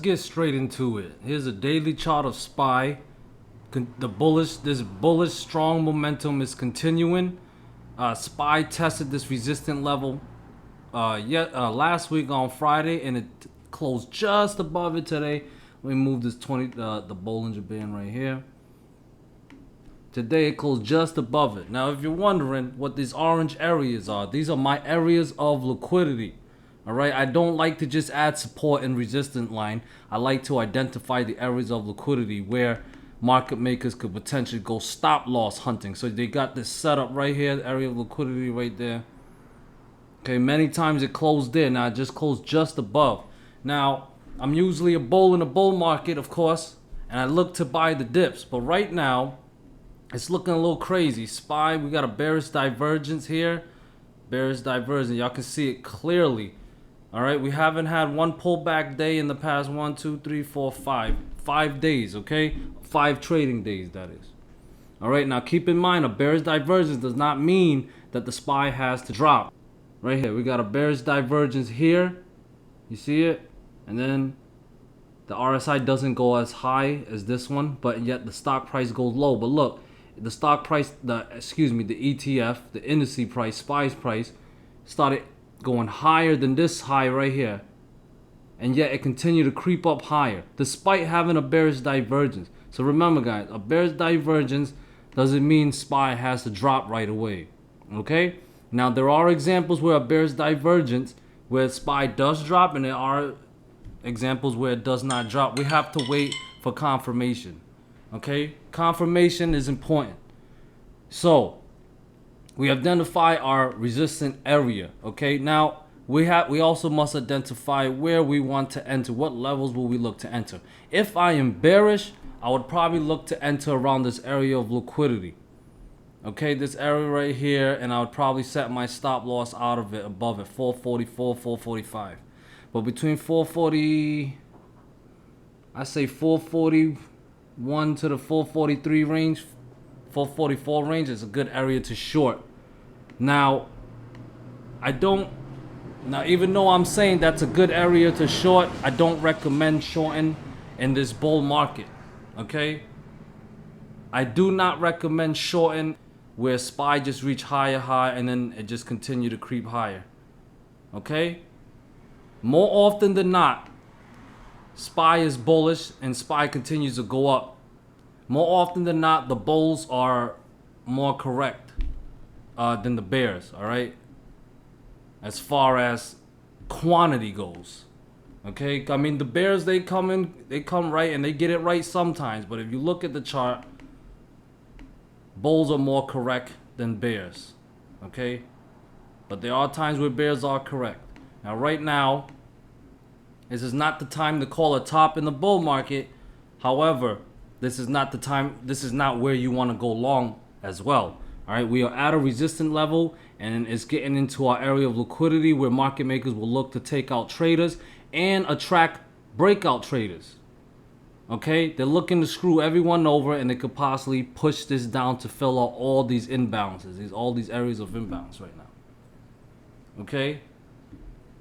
get straight into it. Here's a daily chart of SPY. This bullish strong momentum is continuing. SPY tested this resistant level last week on Friday, and it closed just above it today. Let me move this the Bollinger Band right here. Today it closed just above it. Now, if you're wondering what these orange areas are, these are my areas of liquidity. All right, I don't like to just add support and resistance line. I like to identify the areas of liquidity where market makers could potentially go stop loss hunting. So they got this setup right here, the area of liquidity right there. Okay, many times it closed there. Now it just closed just above. Now, I'm usually a bull in a bull market, of course, and I look to buy the dips. But right now, it's looking a little crazy. SPY, we got a bearish divergence here. Bearish divergence, y'all can see it clearly. All right, we haven't had one pullback day in the past 1, 2, 3, 4, 5 days, okay? 5 trading days, that is. All right, now keep in mind, a bearish divergence does not mean that the SPY has to drop. Right here, we got a bearish divergence here. You see it? And then the RSI doesn't go as high as this one, but yet the stock price goes low. But look, the stock price, the ETF, the indice price, SPY's price, started going higher than this high right here, and yet it continued to creep up higher despite having a bearish divergence. So remember, guys, a bearish divergence doesn't mean SPY has to drop right away. Okay, now there are examples where a bearish divergence where SPY does drop, and there are examples where it does not drop. We have to wait for confirmation. Okay, confirmation is important. So we identify our resistant area. Okay, now we also must identify where we want to enter. What levels will we look to enter? If I am bearish, I would probably look to enter around this area of liquidity. Okay, this area right here, and I would probably set my stop loss out of it, above it, 444, 445. But between 440, I say 441 to the 443 range, 444 range is a good area to short. Now, even though I'm saying that's a good area to short, I don't recommend shorting in this bull market. Okay, I do not recommend shorting where SPY just reach higher high and then it just continue to creep higher. Okay, more often than not, SPY is bullish and SPY continues to go up. More often than not, the bulls are more correct than the bears. All right, as far as quantity goes. Okay, I mean, the bears, they come right and they get it right sometimes, but if you look at the chart, bulls are more correct than bears. Okay, but there are times where bears are correct. Now right now, this is not the time to call a top in the bull market. However, this is not the time, this is not where you want to go long as well. All right, we are at a resistant level, and it's getting into our area of liquidity where market makers will look to take out traders and attract breakout traders. Okay, they're looking to screw everyone over, and they could possibly push this down to fill out all these imbalances, all these areas of imbalance right now. Okay,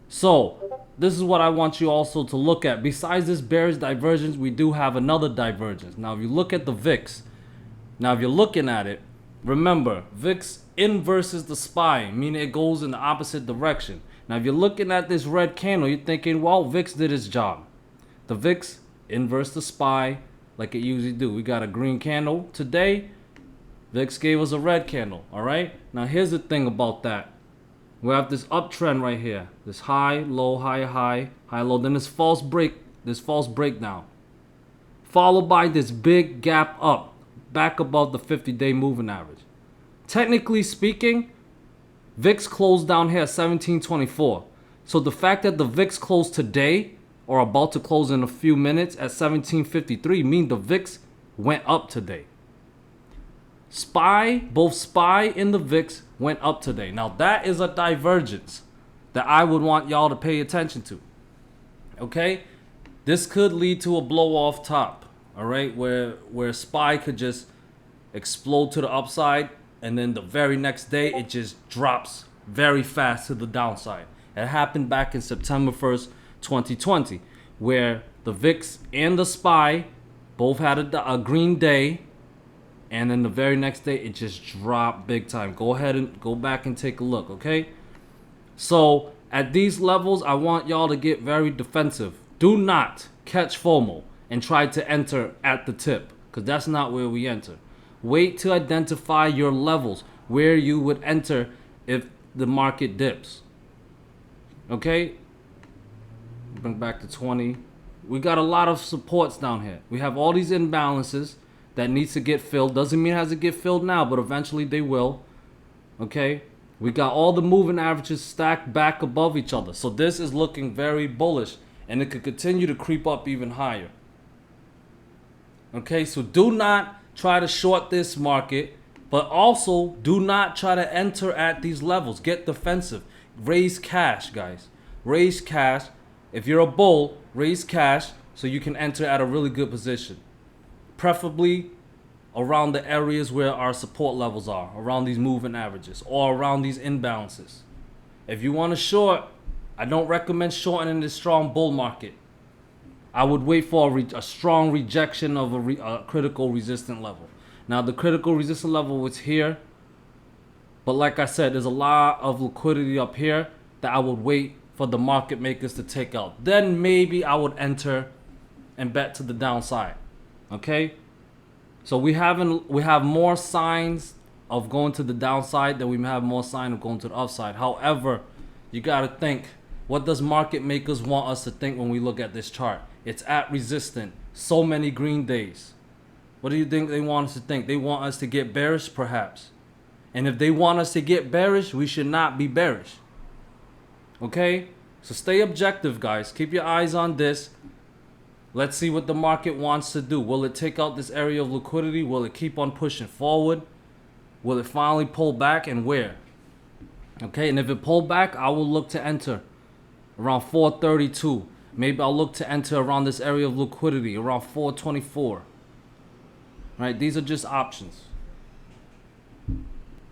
so this is what I want you also to look at. Besides this bearish divergence, we do have another divergence. Now, if you look at the VIX, now if you're looking at it, remember, VIX inverses the SPY, meaning it goes in the opposite direction. Now, if you're looking at this red candle, you're thinking, well, VIX did its job. The VIX inverse the SPY like it usually do. We got a green candle today. VIX gave us a red candle. All right. Now, here's the thing about that. We have this uptrend right here. This high, low, high, high, high, low. Then this false breakdown, followed by this big gap up, back above the 50-day moving average. Technically speaking, VIX closed down here at 1724. So the fact that the VIX closed today, or about to close in a few minutes at 1753, means the VIX went up today. Both SPY and the VIX went up today. Now that is a divergence that I would want y'all to pay attention to. Okay, this could lead to a blow off top. All right, where SPY could just explode to the upside, and then the very next day it just drops very fast to the downside. It happened back in September 1st, 2020. where the VIX and the SPY both had a green day, and then the very next day it just dropped big time. Go ahead and go back and take a look, okay? So at these levels, I want y'all to get very defensive. Do not catch FOMO and try to enter at the tip, because that's not where we enter. Wait to identify your levels where you would enter if the market dips. Okay? Bring back to 20. We got a lot of supports down here. We have all these imbalances that needs to get filled. Doesn't mean it has to get filled now, but eventually they will. Okay? We got all the moving averages stacked back above each other. So this is looking very bullish, and it could continue to creep up even higher. Okay, so do not try to short this market, but also do not try to enter at these levels. Get defensive. Raise cash, guys. Raise cash. If you're a bull, raise cash so you can enter at a really good position. Preferably around the areas where our support levels are, around these moving averages, or around these imbalances. If you want to short, I don't recommend shorting in this strong bull market. I would wait for a strong rejection of a critical resistance level. Now, the critical resistance level was here, but like I said, there's a lot of liquidity up here that I would wait for the market makers to take out. Then maybe I would enter and bet to the downside. Okay? So we have more signs of going to the downside than we have more sign of going to the upside. However, you got to think, what does market makers want us to think when we look at this chart? It's at resistance. So many green days. What do you think they want us to think? They want us to get bearish, perhaps. And if they want us to get bearish, we should not be bearish. Okay? So stay objective, guys. Keep your eyes on this. Let's see what the market wants to do. Will it take out this area of liquidity? Will it keep on pushing forward? Will it finally pull back, and where? Okay, and if it pull back, I will look to enter around 432. Maybe I'll look to enter around this area of liquidity, around 424. Right, these are just options.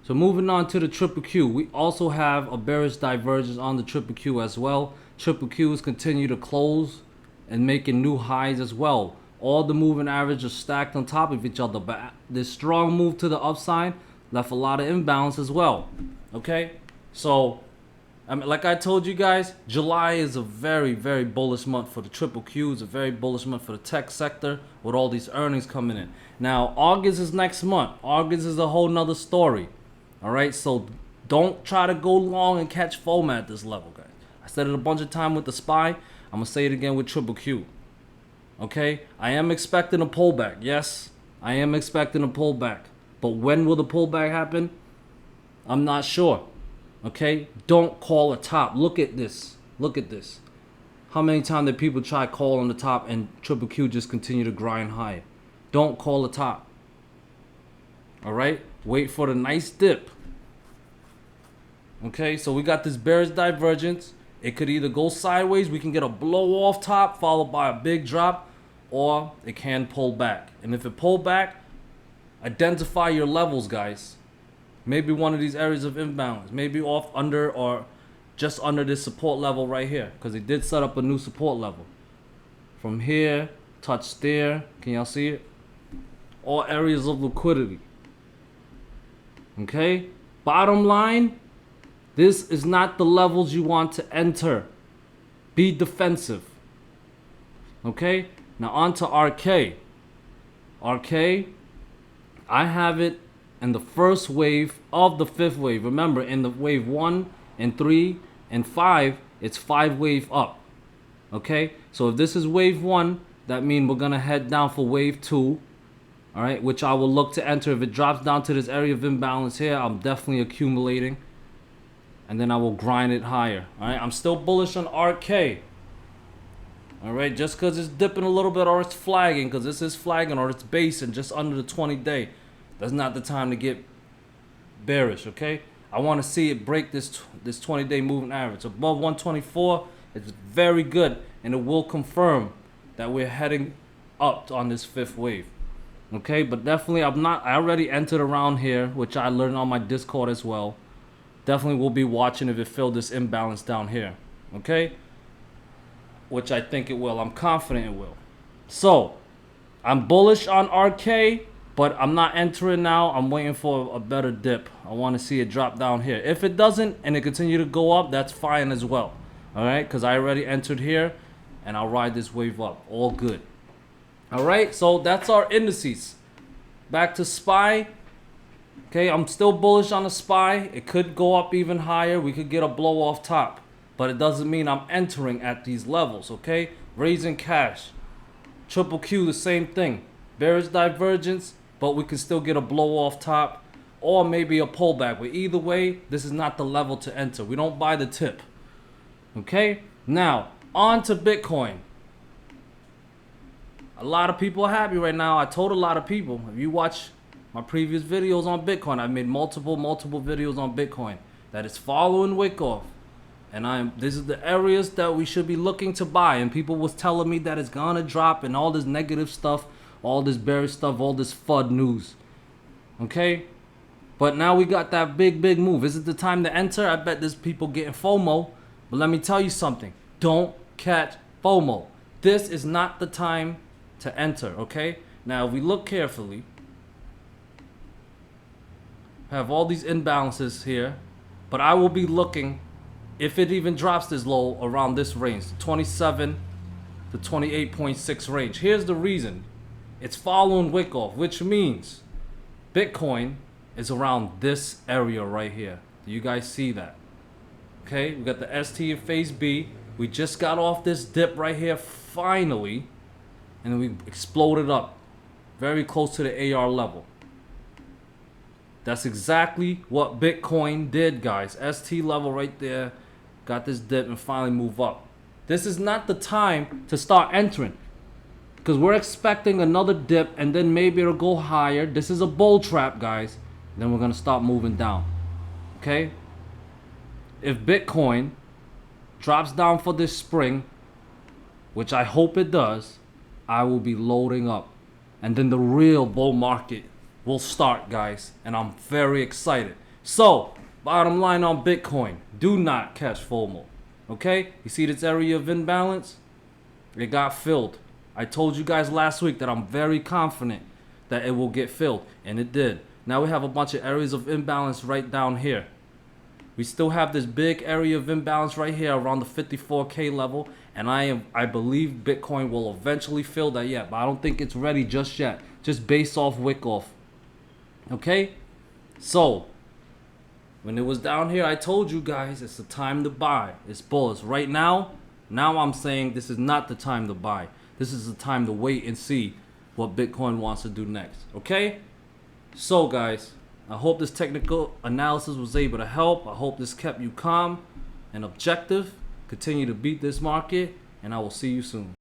So moving on to the QQQ, we also have a bearish divergence on the QQQ as well. QQQs continue to close and making new highs as well. All the moving averages are stacked on top of each other, but this strong move to the upside left a lot of imbalance as well. Okay, so I mean, like I told you guys, July is a very, very bullish month for the QQQ. It's a very bullish month for the tech sector with all these earnings coming in. Now, August is next month. August is a whole nother story. All right, so don't try to go long and catch FOMO at this level, guys. I said it a bunch of times with the SPY. I'm going to say it again with QQQ. Okay, I am expecting a pullback. Yes, I am expecting a pullback. But when will the pullback happen? I'm not sure. Okay, don't call a top. Look at this. Look at this. How many times did people try call on the top and QQQ just continue to grind higher? Don't call a top. All right, wait for the nice dip. Okay, so we got this bearish divergence. It could either go sideways, we can get a blow off top followed by a big drop, or it can pull back. And if it pull back, identify your levels, guys. Maybe one of these areas of imbalance, maybe off under or just under this support level right here, because it did set up a new support level. From here, touch there, can y'all see it? All areas of liquidity. Okay, bottom line, this is not the levels you want to enter. Be defensive. Okay, now on to ARKK. ARKK, I have it in the first wave of the fifth wave. Remember, in the wave 1 and 3 and 5, it's 5 wave up. Okay, so if this is wave 1, that means we're gonna head down for wave 2. All right, which I will look to enter. If it drops down to this area of imbalance here, I'm definitely accumulating, and then I will grind it higher. All right, I'm still bullish on ARKK. All right, just because it's dipping a little bit or it's flagging, because this is flagging, or it's basing just under the 20-day, that's not the time to get bearish. Okay, I want to see it break this 20-day moving average above 124. It's very good, and it will confirm that we're heading up on this fifth wave. Okay, but definitely I already entered around here, which I learned on my Discord as well. Definitely will be watching if it filled this imbalance down here. Okay, which I think it will. I'm confident it will. So I'm bullish on RK, but I'm not entering now. I'm waiting for a better dip. I want to see it drop down here. If it doesn't and it continue to go up, that's fine as well. All right, because I already entered here and I'll ride this wave up. All good. All right, so that's our indices. Back to SPY. Okay, I'm still bullish on the SPY. It could go up even higher. We could get a blow off top, but it doesn't mean I'm entering at these levels. Okay, raising cash. Triple Q, the same thing. Bearish divergence, but we can still get a blow off top or maybe a pullback. But either way, this is not the level to enter. We don't buy the tip. Okay, now on to Bitcoin. A lot of people are happy right now. I told a lot of people, if you watch my previous videos on Bitcoin, I made multiple videos on Bitcoin, that is following wick off. And this is the areas that we should be looking to buy. And people was telling me that it's gonna drop and all this negative stuff, all this bearish stuff, all this FUD news. Okay? But now we got that big move. Is it the time to enter? I bet there's people getting FOMO. But let me tell you something. Don't catch FOMO. This is not the time to enter, okay? Now, if we look carefully, have all these imbalances here, but I will be looking, if it even drops this low, around this range, 27 to 28.6 range. Here's the reason. It's following wick off, which means Bitcoin is around this area right here. Do you guys see that? Okay, we got the ST in phase B. We just got off this dip right here, finally, and then we exploded up very close to the AR level. That's exactly what Bitcoin did, guys. ST level right there, got this dip and finally move up. This is not the time to start entering, because we're expecting another dip and then maybe it'll go higher. This is a bull trap, guys. Then we're gonna start moving down. Okay, if Bitcoin drops down for this spring, which I hope it does, I will be loading up, and then the real bull market will start, guys, and I'm very excited. So bottom line on Bitcoin, do not catch FOMO. Okay, you see this area of imbalance? It got filled. I told you guys last week that I'm very confident that it will get filled, and it did. Now we have a bunch of areas of imbalance right down here. We still have this big area of imbalance right here around the 54K level, and I believe Bitcoin will eventually fill that yet, but I don't think it's ready just yet, just based off wick off. Okay, so when it was down here, I told you guys it's the time to buy. It's bullish. Right now I'm saying this is not the time to buy. This is the time to wait and see what Bitcoin wants to do next. Okay, so guys, I hope this technical analysis was able to help. I hope this kept you calm and objective. Continue to beat this market, and I will see you soon.